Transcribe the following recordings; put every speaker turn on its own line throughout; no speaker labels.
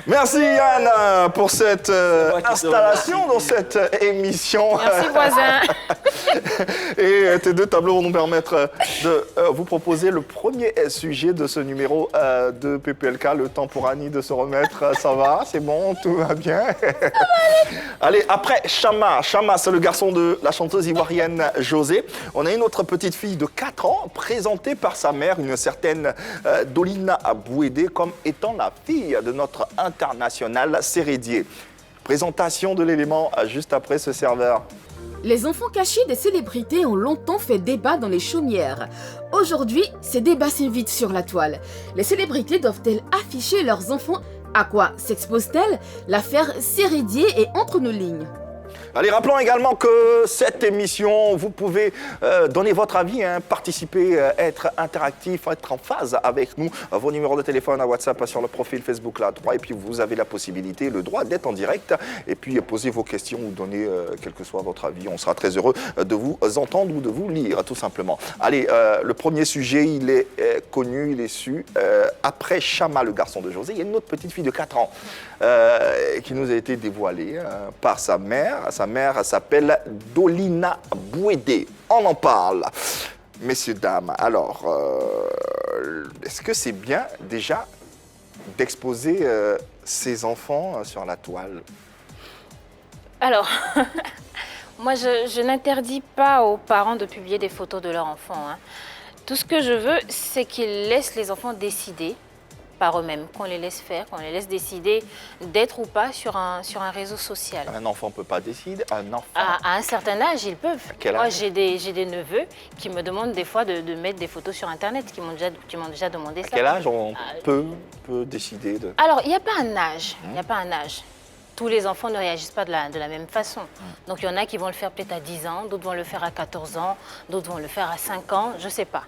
Merci Yann pour cette installation dans cette émission.
Merci voisin.
Et tes deux tableaux vont nous permettre de vous proposer le premier sujet de ce numéro de PPLK, le temps pour Annie de se remettre. Ça va, c'est bon, tout va bien. Allez, après Chama. Chama, c'est le garçon de la chanteuse ivoirienne José. On a une autre petite fille de 4 ans présentée par sa mère, une certaine Dolina Bouédé, comme étant la fille de notre international Sérédier. Présentation de l'élément juste après ce serveur.
Les enfants cachés des célébrités ont longtemps fait débat dans les chaumières. Aujourd'hui, ces débats s'invitent sur la toile. Les célébrités doivent-elles afficher leurs enfants? À quoi s'exposent-elles? L'affaire Sérédier est entre nos lignes.
Allez, rappelons également que cette émission, vous pouvez donner votre avis, participer, être interactif, être en phase avec nous. Vos numéros de téléphone à WhatsApp sur le profil Facebook là droit. Et puis vous avez la possibilité, le droit d'être en direct. Et puis poser vos questions ou donner quel que soit votre avis. On sera très heureux de vous entendre ou de vous lire, tout simplement. Allez, le premier sujet, il est connu, il est su. Après Chama, le garçon de José, il y a une autre petite fille de 4 ans qui nous a été dévoilée par sa mère. Sa mère s'appelle Dolina Bouédé. On en parle. Messieurs, dames, alors, est-ce que c'est bien déjà d'exposer ses enfants sur la toile?
Alors, moi je n'interdis pas aux parents de publier des photos de leurs enfants. Tout ce que je veux, c'est qu'ils laissent les enfants décider par eux-mêmes, qu'on les laisse faire, qu'on les laisse décider d'être ou pas sur un réseau social.
Un enfant ne peut pas décider, un enfant...
À un certain âge, ils peuvent.
Quel
Moi,
âge?
j'ai des neveux qui me demandent des fois de mettre des photos sur Internet, qui m'ont déjà demandé ça.
À quel âge on peut décider de...
Alors, il n'y a pas un âge. Il n'y a pas un âge. Tous les enfants ne réagissent pas de la même façon. Donc, il y en a qui vont le faire peut-être à 10 ans, d'autres vont le faire à 14 ans, d'autres vont le faire à 5 ans, je ne sais pas.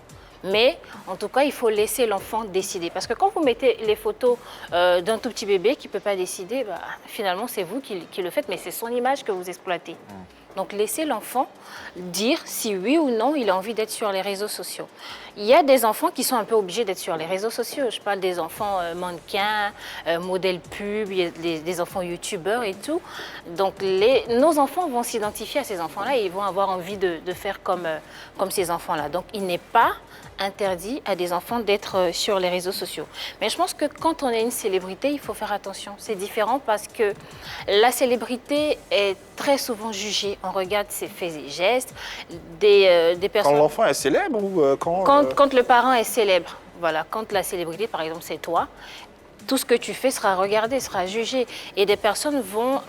Mais en tout cas, il faut laisser l'enfant décider. Parce que quand vous mettez les photos d'un tout petit bébé qui ne peut pas décider, finalement, c'est vous qui le faites, mais c'est son image que vous exploitez. Donc, laissez l'enfant dire si oui ou non il a envie d'être sur les réseaux sociaux. Il y a des enfants qui sont un peu obligés d'être sur les réseaux sociaux. Je parle des enfants mannequins, modèles pub, des enfants youtubeurs et tout. Donc, nos enfants vont s'identifier à ces enfants-là et ils vont avoir envie de faire comme ces enfants-là. Donc, il n'est pas interdit à des enfants d'être sur les réseaux sociaux. Mais je pense que quand on est une célébrité, il faut faire attention. C'est différent parce que la célébrité est très souvent jugée. On regarde ses faits et gestes, des personnes...
Quand l'enfant est célèbre ou
Quand le parent est célèbre, voilà. Quand la célébrité, par exemple, c'est toi, tout ce que tu fais sera regardé, sera jugé. Et des personnes vont,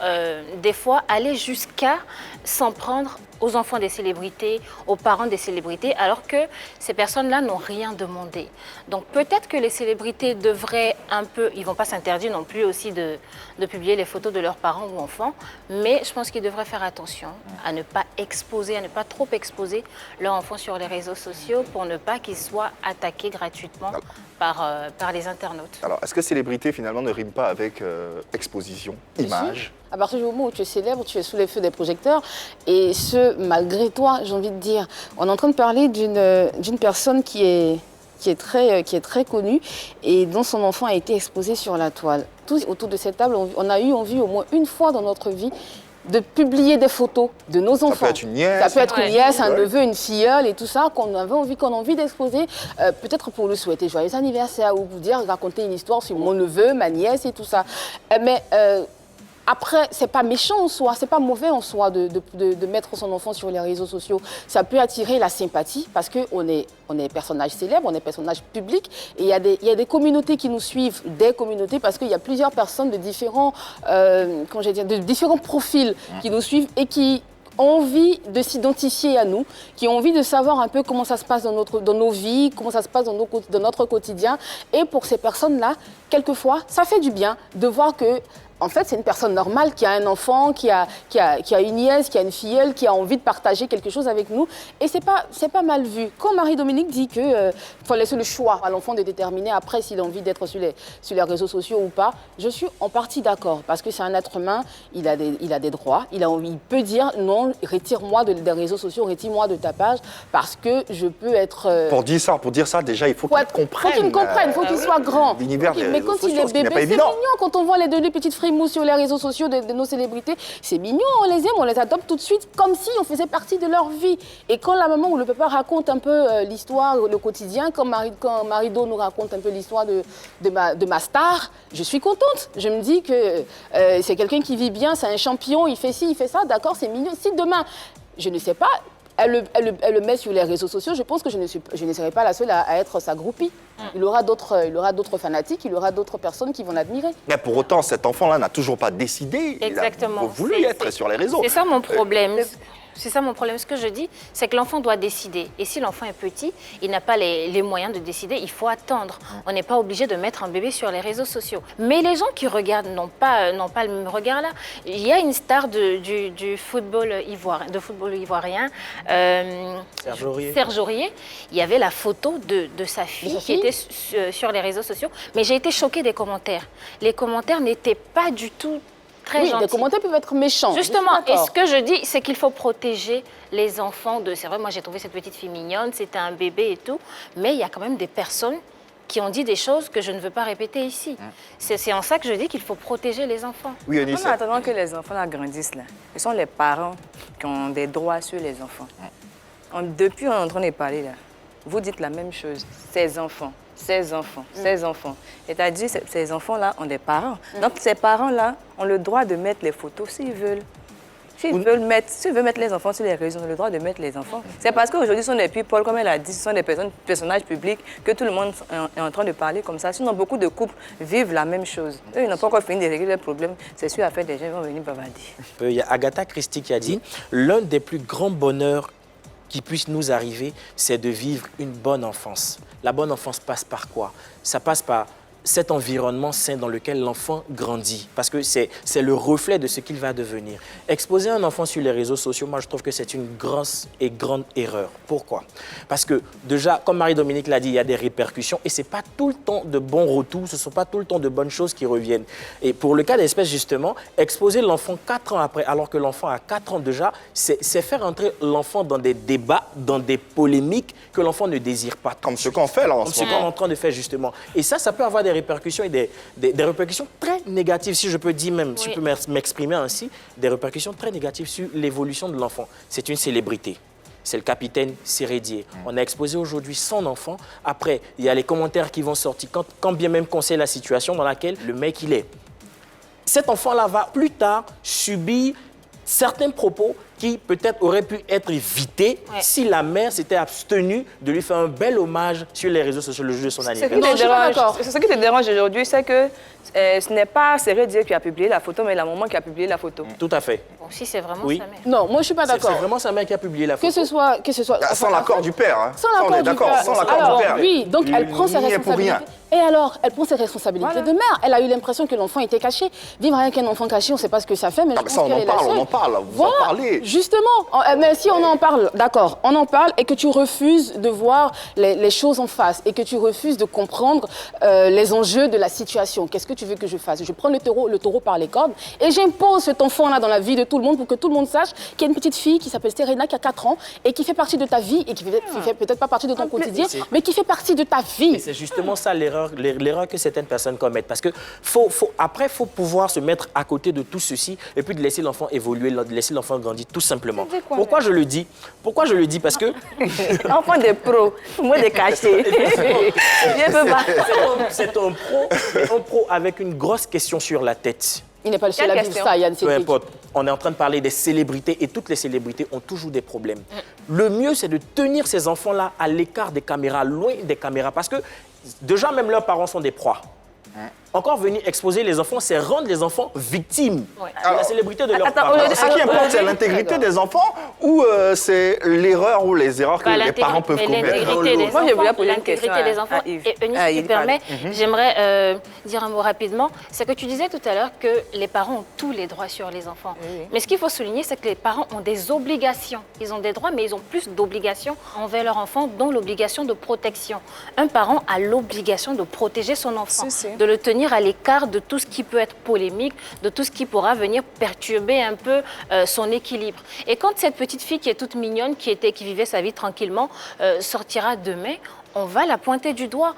des fois, aller jusqu'à s'en prendre aux enfants des célébrités, aux parents des célébrités, alors que ces personnes-là n'ont rien demandé. Donc peut-être que les célébrités devraient un peu, ils ne vont pas s'interdire non plus aussi de publier les photos de leurs parents ou enfants, mais je pense qu'ils devraient faire attention à ne pas exposer, à ne pas trop exposer leur enfant sur les réseaux sociaux pour ne pas qu'ils soient attaqués gratuitement par les internautes.
Alors, est-ce que célébrité, finalement, ne rime pas avec exposition, image?
À partir du moment où tu es célèbre, tu es sous les feux des projecteurs, et ce, malgré toi, j'ai envie de dire. On est en train de parler d'une personne qui est très connue et dont son enfant a été exposé sur la toile. Tous autour de cette table, on a eu envie au moins une fois dans notre vie de publier des photos de nos enfants.
Ça peut être une nièce.
Ça peut être une nièce, un neveu, une filleule et tout ça, qu'on a envie d'exposer, peut-être pour lui souhaiter joyeux anniversaire ou pour dire, raconter une histoire sur mon neveu, ma nièce et tout ça. Mais après, c'est pas méchant en soi, c'est pas mauvais en soi de mettre son enfant sur les réseaux sociaux. Ça peut attirer la sympathie parce qu'on est personnage célèbre, on est personnage public et il y a des communautés qui nous suivent, des communautés parce qu'il y a plusieurs personnes de différents, de différents profils qui nous suivent et qui ont envie de s'identifier à nous, qui ont envie de savoir un peu comment ça se passe dans nos vies, comment ça se passe dans notre quotidien. Et pour ces personnes-là, quelquefois, ça fait du bien de voir que en fait, c'est une personne normale qui a un enfant, qui a une nièce, qui a une filleule, qui a envie de partager quelque chose avec nous. Et c'est pas mal vu. Quand Marie-Dominique dit qu'il faut laisser le choix à l'enfant de déterminer après s'il a envie d'être sur les réseaux sociaux ou pas, je suis en partie d'accord. Parce que c'est un être humain, il a des droits. Il peut dire non, retire-moi des réseaux sociaux, retire-moi de ta page parce que je peux être...
Pour dire ça, déjà, il faut qu'il comprenne.
Faut qu'il comprenne, il faut qu'il soit grand.
L'univers des
mais quand
réseaux
il est
sociaux, ce qui n'est
bébé,
pas
c'est
évident.
mignon. Quand on voit les deux petites frimouses sur les réseaux sociaux de nos célébrités, c'est mignon, on les aime, on les adopte tout de suite, comme si on faisait partie de leur vie. Et quand la maman ou le papa raconte un peu l'histoire, le quotidien, quand Marido nous raconte un peu l'histoire de ma star, je suis contente. Je me dis que c'est quelqu'un qui vit bien, c'est un champion, il fait ci, il fait ça, d'accord, c'est mignon. Si demain, je ne sais pas, elle le met sur les réseaux sociaux, je pense que je ne serai pas la seule à être sa groupie. Il aura d'autres fanatiques, il aura d'autres personnes qui vont l'admirer.
Mais pour autant, cet enfant-là n'a toujours pas décidé.
Exactement.
Il a voulu être sur les réseaux.
C'est ça mon problème. C'est ça mon problème. Ce que je dis, c'est que l'enfant doit décider. Et si l'enfant est petit, il n'a pas les moyens de décider, il faut attendre. On n'est pas obligé de mettre un bébé sur les réseaux sociaux. Mais les gens qui regardent n'ont pas le même regard là. Il y a une star du football ivoirien, Serge Aurier. Il y avait la photo de sa fille qui était sur les réseaux sociaux. Mais j'ai été choquée des commentaires. Les commentaires n'étaient pas du tout très gentils.
Les commentaires peuvent être méchants.
Justement, et ce que je dis, c'est qu'il faut protéger les enfants de... C'est vrai, moi j'ai trouvé cette petite fille mignonne, c'était un bébé et tout, mais il y a quand même des personnes qui ont dit des choses que je ne veux pas répéter ici. C'est en ça que je dis qu'il faut protéger les enfants.
Oui, Eunice.
En attendant que les enfants là grandissent, là, ce sont les parents qui ont des droits sur les enfants. Depuis, on est en train de parler, là, vous dites la même chose, ces enfants. C'est-à-dire, ces enfants-là ont des parents. Donc, ces parents-là ont le droit de mettre les photos s'ils veulent. S'ils veulent mettre les enfants sur les réseaux, ils ont le droit de mettre les enfants. C'est parce qu'aujourd'hui, ce sont des people, comme elle a dit, ce sont des personnages publics que tout le monde est en train de parler comme ça. Sinon, beaucoup de couples vivent la même chose. Eux, ils n'ont pas encore fini de régler leurs problèmes. C'est sûr, après, des gens vont venir bavarder.
Il y a Agatha Christie qui a dit « L'un des plus grands bonheurs qui puisse nous arriver, c'est de vivre une bonne enfance. » La bonne enfance passe par quoi? Ça passe par cet environnement sain dans lequel l'enfant grandit, parce que c'est le reflet de ce qu'il va devenir. Exposer un enfant sur les réseaux sociaux, moi je trouve que c'est une grosse et grande erreur. Pourquoi? Parce que déjà, comme Marie-Dominique l'a dit, il y a des répercussions et ce n'est pas tout le temps de bons retours, ce ne sont pas tout le temps de bonnes choses qui reviennent. Et pour le cas d'espèce, justement, exposer l'enfant 4 ans après, alors que l'enfant a 4 ans déjà, c'est faire entrer l'enfant dans des débats, dans des polémiques que l'enfant ne désire pas.
Comme ce qu'on fait là en
Comme
ce
ce
moment.
qu'on est en train de faire justement. Et ça peut avoir des répercussions et des répercussions très négatives, si je peux dire même, si je peux m'exprimer ainsi, des répercussions très négatives sur l'évolution de l'enfant. C'est une célébrité. C'est le capitaine Sérédier. On a exposé aujourd'hui son enfant. Après, il y a les commentaires qui vont sortir, quand bien même qu'on sait la situation dans laquelle le mec il est. Cet enfant-là va plus tard subir certains propos qui peut-être auraient pu être évités si la mère s'était abstenue de lui faire un bel hommage sur les réseaux sociaux le jour de son anniversaire.
Ce qui te dérange aujourd'hui, c'est que ce n'est pas Sérédier qui a publié la photo, mais la maman qui a publié la photo.
Tout à fait.
Bon, si c'est vraiment
Oui.
sa mère.
Non, moi je suis pas d'accord.
C'est vraiment sa mère qui a publié la photo.
Que ce soit
Sans l'accord du père. Hein.
Sans
Ça, on
l'accord
est
du
d'accord,
père.
sans l'accord
Alors,
du père.
oui, donc elle prend ses
Il n'y est pour
responsabilités.
rien.
Et alors, elle prend ses responsabilités de mère. Elle a eu l'impression que l'enfant était caché. Vivre avec un enfant caché, on ne sait pas ce que ça fait, mais
Ah,
je
mais
pense
ça, on
qu'elle
en
est la
parle,
seule.
on en parle. Vous
Voilà,
en parlez.
justement. Mais si on en parle, d'accord, on en parle et que tu refuses de voir les choses en face et que tu refuses de comprendre les enjeux de la situation, qu'est-ce que tu veux que je fasse? Je prends le taureau par les cornes et j'impose cet enfant-là dans la vie de tout le monde pour que tout le monde sache qu'il y a une petite fille qui s'appelle Serena, qui a 4 ans et qui fait partie de ta vie et qui fait peut-être pas partie de ton quotidien, mais qui fait partie de ta vie.
Et c'est justement ça l'erreur que certaines personnes commettent. Parce que après, il faut pouvoir se mettre à côté de tout ceci et puis de laisser l'enfant évoluer, de laisser l'enfant grandir, tout simplement. Pourquoi je le dis? Parce que...
Enfant des pros, moi des cachés.
C'est un pro avec une grosse question sur la tête.
Il n'est pas le seul à vivre ça, Yann.
Peu importe. On est en train de parler des célébrités et toutes les célébrités ont toujours des problèmes. Le mieux, c'est de tenir ces enfants-là à l'écart des caméras, loin des caméras, parce que déjà, même leurs parents sont des proies. Encore venir exposer les enfants, c'est rendre les enfants victimes
Ouais.
de la célébrité de leur
Attends,
papa.
Ce qui importe, c'est l'intégrité des enfants ou c'est l'erreur ou les erreurs que les parents peuvent commettre?
L'intégrité des
Moi, je voulais
enfants,
poser une question
l'intégrité des
à
enfants.
Yves.
Et Eunice,
À
si tu
Yves,
permets,
pardon.
j'aimerais dire un mot rapidement. C'est que tu disais tout à l'heure que les parents ont tous les droits sur les enfants.
Oui.
Mais ce qu'il faut souligner, c'est que les parents ont des obligations. Ils ont des droits, mais ils ont plus d'obligations envers leur enfant, dont l'obligation de protection. Un parent a l'obligation de protéger son enfant,
Si.
de le tenir à l'écart de tout ce qui peut être polémique, de tout ce qui pourra venir perturber un peu son équilibre. Et quand cette petite fille qui est toute mignonne, qui vivait sa vie tranquillement, sortira demain, on va la pointer du doigt.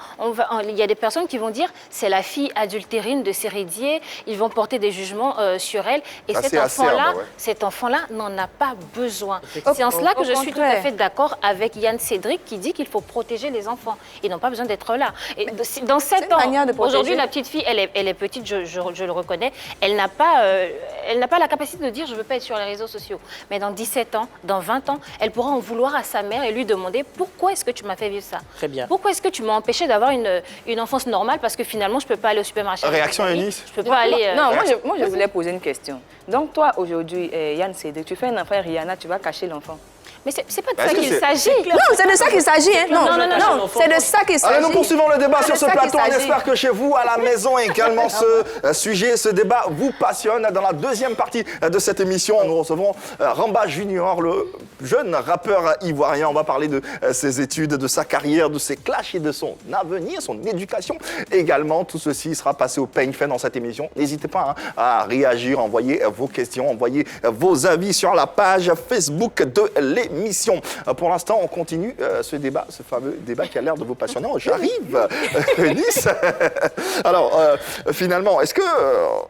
Il y a des personnes qui vont dire c'est la fille adultérine de Sérédier. Ils vont porter des jugements sur elle. Et
Ça,
cet
c'est acerbe, ouais.
cet enfant-là n'en a pas besoin. C'est en cela que je suis tout à
contraire.
fait d'accord avec Yann Cédric qui dit qu'il faut protéger les enfants. Ils n'ont pas besoin d'être là. Et dans 7
une
ans,
manière de protéger.
aujourd'hui, la petite fille, elle est petite, je le reconnais. Elle n'a pas la capacité de dire je ne veux pas être sur les réseaux sociaux. Mais dans 17 ans, dans 20 ans, elle pourra en vouloir à sa mère et lui demander pourquoi est-ce que tu m'as fait vivre ça?
Très bien.
Pourquoi est-ce que tu m'as empêché d'avoir une enfance normale parce que finalement, je ne peux pas aller au supermarché? avec
Réaction,
mes amis,
Eunice?
Je ne peux pas aller...
Non, moi, je voulais poser une question. Donc, toi, aujourd'hui, Yann Cédric, tu fais un enfant Rihanna, tu vas cacher l'enfant.
Mais c'est pas de
Est-ce
ça
que
qu'il
c'est-
s'agit.
Non, c'est de ça qu'il s'agit. Hein. Non, c'est de ça qu'il s'agit.
Allez, nous poursuivons le débat
C'est
sur
de
ce
ça qu'il
plateau. On
s'agit.
espère que chez vous, à la maison, également, ce sujet, ce débat vous passionne. Dans la deuxième partie de cette émission, nous recevons Ramba Junior, le jeune rappeur ivoirien. On va parler de ses études, de sa carrière, de ses clashs et de son avenir, son éducation. Également, tout ceci sera passé au peigne fin dans cette émission. N'hésitez pas à réagir, envoyer vos questions, envoyer vos avis sur la page Facebook de l'émission. Pour l'instant, on continue ce débat, ce fameux débat qui a l'air de vous passionner. J'arrive, Nice. Alors, finalement, est-ce que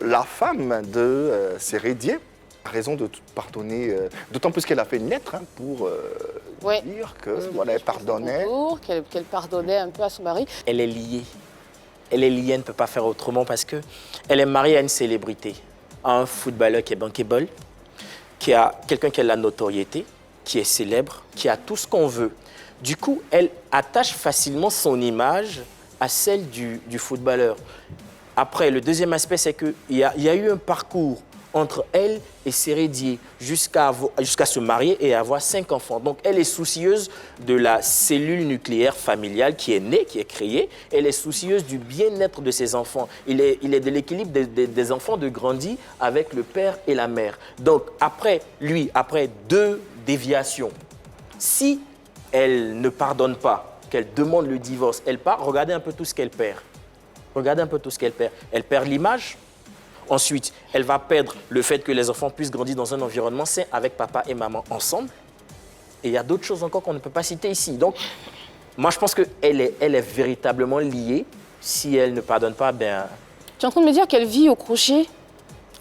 la femme de Sérédier a raison de tout pardonner, d'autant plus qu'elle a fait une lettre pour
Ouais.
dire que voilà, elle pardonnait.
Qu'elle pardonnait un peu à son mari.
Elle est liée. Elle est liée, elle ne peut pas faire autrement parce qu'elle est mariée à une célébrité, à un footballeur qui est bankable, qui a quelqu'un qui a la notoriété, qui est célèbre, qui a tout ce qu'on veut. Du coup, elle attache facilement son image à celle du footballeur. Après, le deuxième aspect, c'est qu'il y a eu un parcours entre elle et Sérédier jusqu'à se marier et avoir 5 enfants. Donc, elle est soucieuse de la cellule nucléaire familiale qui est née, qui est créée. Elle est soucieuse du bien-être de ses enfants. Il est de l'équilibre des enfants de grandir avec le père et la mère. Donc, après 2 déviations, si elle ne pardonne pas, qu'elle demande le divorce, elle part, regardez un peu tout ce qu'elle perd. Regardez un peu tout ce qu'elle perd. Elle perd l'image. Ensuite, elle va perdre le fait que les enfants puissent grandir dans un environnement sain avec papa et maman ensemble. Et il y a d'autres choses encore qu'on ne peut pas citer ici. Donc, moi, je pense qu'elle est véritablement liée. Si elle ne pardonne pas, ben...
Tu es en train de me dire qu'elle vit au crochet,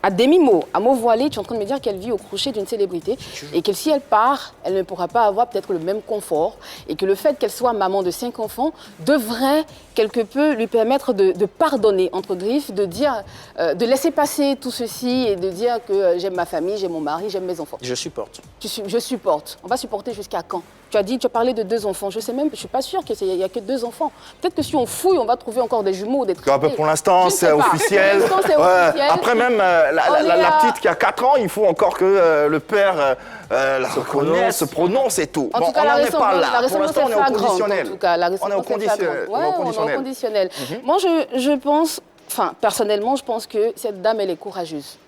à demi-mot, à mot voilé, tu es en train de me dire qu'elle vit au crochet d'une célébrité et que si elle part, elle ne pourra pas avoir peut-être le même confort et que le fait qu'elle soit maman de 5 enfants devrait quelque peu lui permettre de pardonner, entre griffes, de dire, de laisser passer tout ceci et de dire que j'aime ma famille, j'aime mon mari, j'aime mes enfants.
Je supporte.
Je supporte. On va supporter jusqu'à quand? Tu as parlé de 2 enfants. Je sais même, je suis pas sûre qu'il n'y a que 2 enfants. Peut-être que si on fouille, on va trouver encore des jumeaux ou des triplés.
Pour l'instant,
Je ne sais
c'est
pas.
officiel.
Pour l'instant, c'est officiel.
Après même, la petite qui a 4 ans, il faut encore que le père la reconnaisse, se prononce et tout.
En tout cas,
on
la
n'en est pas là. Pour
ressemblance
l'instant,
est
on est au
flagrante.
conditionnel.
En tout cas, la
On est au
ressemblance est flagrante. Ouais, on est au conditionnel. Moi, je pense, enfin, personnellement, je pense que cette dame, elle est courageuse.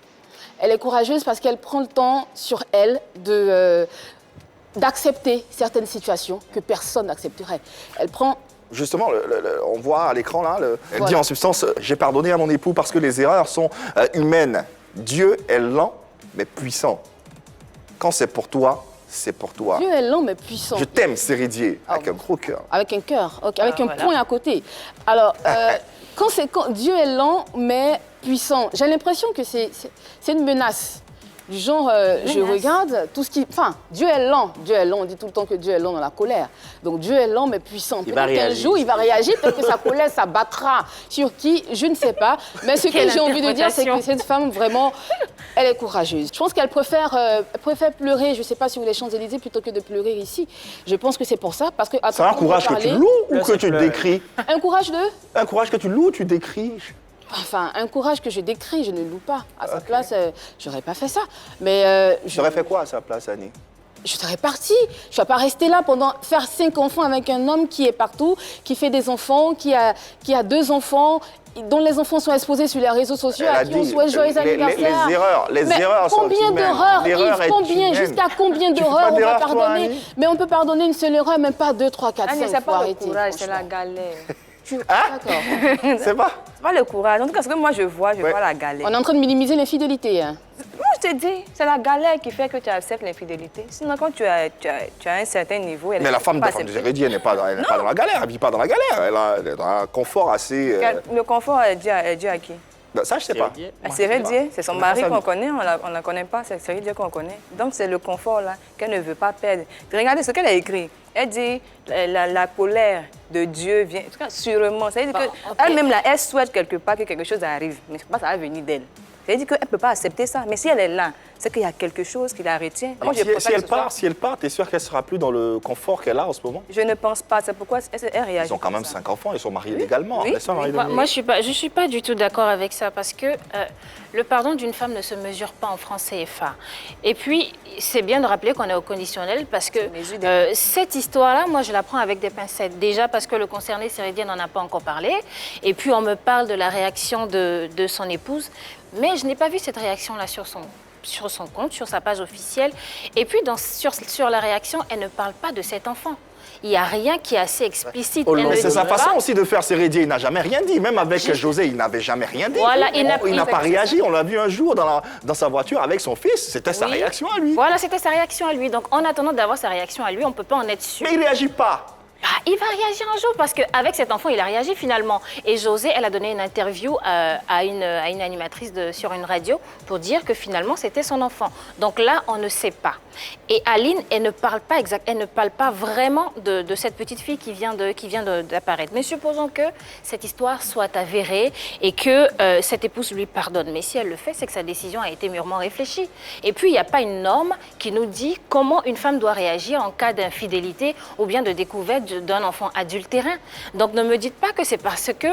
Elle est courageuse parce qu'elle prend le temps sur elle d'accepter certaines situations que personne n'accepterait. Elle prend...
Justement, on voit à l'écran là, elle
Voilà.
dit en substance « J'ai pardonné à mon époux parce que les erreurs sont humaines. Dieu est lent mais puissant. Quand c'est pour toi, c'est pour toi.
Dieu est lent mais puissant.
Je t'aime, Sérédier, avec
Ah,
un gros cœur.
Avec un cœur, ok, avec un
voilà.
point à côté. Alors, quand Dieu est lent mais puissant, j'ai l'impression que c'est une menace. Du genre, je regarde tout ce qui... Enfin, Dieu est lent, on dit tout le temps que Dieu est lent dans la colère. Donc Dieu est lent mais puissant.
Il va
Peut-être qu'un
réagir.
jour, il va réagir, peut-être que sa colère s'abattra sur qui, je ne sais pas. Mais ce que
Quelle
j'ai envie de dire, c'est que
interprétation.
cette femme, vraiment, elle est courageuse. Je pense qu'elle préfère pleurer, je ne sais pas, sur les Champs-Élysées plutôt que de pleurer ici. Je pense que c'est pour ça, parce que...
C'est un courage que tu loues ou
Là,
que
c'est
tu
plein.
décris?
Un courage de...
Un courage que tu loues ou tu décris?
Enfin, un courage que je décris, je ne loue pas. À sa place, j'aurais pas fait ça. Mais
Tu aurais fait quoi à sa place, Annie?
je serais partie. Je ne vais pas rester là pendant faire 5 enfants avec un homme qui est partout, qui fait des enfants, qui a 2 enfants, dont les enfants sont exposés sur les réseaux sociaux,
Elle
à
a
qui on
dit,
souhaite joyeux anniversaire.
les
Mais
erreurs sont
combien
humaines.
d'erreurs,
L'erreur
Yves,
est
combien,
humaine.
jusqu'à combien
Tu fais
d'erreurs
pas
on va
d'erreur, toi,
pardonner?
Annie?
Mais on peut pardonner une seule erreur, même pas 2, 3, 4, 5.
Annie, c'est
faut
pas le
arrêter,
courage, c'est la
franchement.
galère.
D'accord.
C'est pas?
C'est pas le courage. En tout cas, ce que moi je vois
Ouais.
la galère.
On est en train de minimiser l'infidélité. Hein.
Moi, je te dis, c'est la galère qui fait que tu acceptes l'infidélité. Sinon, quand tu as un certain niveau...
Mais la femme de Jérédie, elle n'est pas, dans la galère, elle ne vit pas dans la galère. Elle a un confort assez...
Le confort est dû à qui?
Ben, ça, je sais pas.
C'est Dieu, c'est son mari
sa
qu'on
vie.
connaît, on ne la connaît pas, c'est Dieu qu'on connaît. Donc c'est le confort là qu'elle ne veut pas perdre. Regardez ce qu'elle a écrit. Elle dit la colère de Dieu vient, en tout cas sûrement. C'est-à-dire qu'elle-même là, elle souhaite quelque part que quelque chose arrive, mais ça va venir d'elle. C'est-à-dire qu'elle ne peut pas accepter ça. Mais si elle est là, c'est qu'il y a quelque chose qui la retient.
Alors,
Moi, je préfère que ce soit-
si elle part, t'es sûr qu'elle sera plus dans le confort qu'elle a en ce moment?
Je ne pense pas. C'est pourquoi elle réagit.
Ils ont quand même
comme ça.
5 enfants, ils sont mariés légalement.
Oui,
Après ça, Marie
Moi, je suis pas du tout d'accord avec ça parce que le pardon d'une femme ne se mesure pas en francs CFA. Et puis, c'est bien de rappeler qu'on est au conditionnel parce que cette histoire-là, moi, je la prends avec des pincettes. Déjà parce que le concerné Sérédien n'en a pas encore parlé. Et puis, on me parle de la réaction de son épouse. Mais je n'ai pas vu cette réaction-là sur son compte, sur sa page officielle. Et puis, sur la réaction, elle ne parle pas de cet enfant. Il n'y a rien qui est assez explicite.
Oh
Elle
non,
ne
c'est
dit
sa
pas-
façon aussi de faire Sérédier. Il n'a jamais rien dit. Même avec José, il n'avait jamais rien dit.
Voilà, il n'a
pas réagi. On l'a vu un jour dans sa voiture avec son fils. C'était sa
Oui.
réaction à lui.
Voilà, c'était sa réaction à lui. Donc, en attendant d'avoir sa réaction à lui, on ne peut pas en être sûr.
Mais il ne réagit pas.
Ah, il va réagir un jour parce qu'avec cet enfant, il a réagi finalement. Et José, elle a donné une interview à une animatrice sur une radio pour dire que finalement, c'était son enfant. Donc là, on ne sait pas. Et Aline, elle ne parle pas vraiment de cette petite fille qui vient d'apparaître. Mais supposons que cette histoire soit avérée et que cette épouse lui pardonne. Mais si elle le fait, c'est que sa décision a été mûrement réfléchie. Et puis, il n'y a pas une norme qui nous dit comment une femme doit réagir en cas d'infidélité ou bien de découverte d'un enfant adultérin. Donc, ne me dites pas que c'est parce que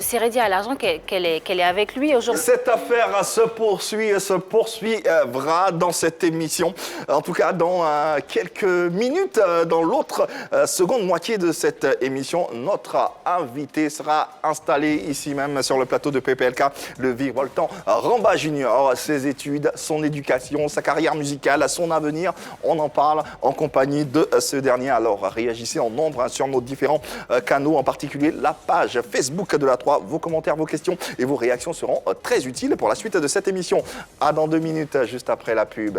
Sérédia a l'argent qu'elle est avec lui aujourd'hui.
Cette affaire se poursuivra dans cette émission. En tout cas, dans quelques minutes, dans l'autre seconde moitié de cette émission, notre invité sera installé ici même sur le plateau de PPLK, le virevoltant Ramba Junior. Ses études, son éducation, sa carrière musicale, son avenir, on en parle en compagnie de ce dernier. Alors, réagissez en nombre sur nos différents canaux, en particulier la page Facebook de la 3. Vos commentaires, vos questions et vos réactions seront très utiles pour la suite de cette émission. À dans 2 minutes, juste après la pub.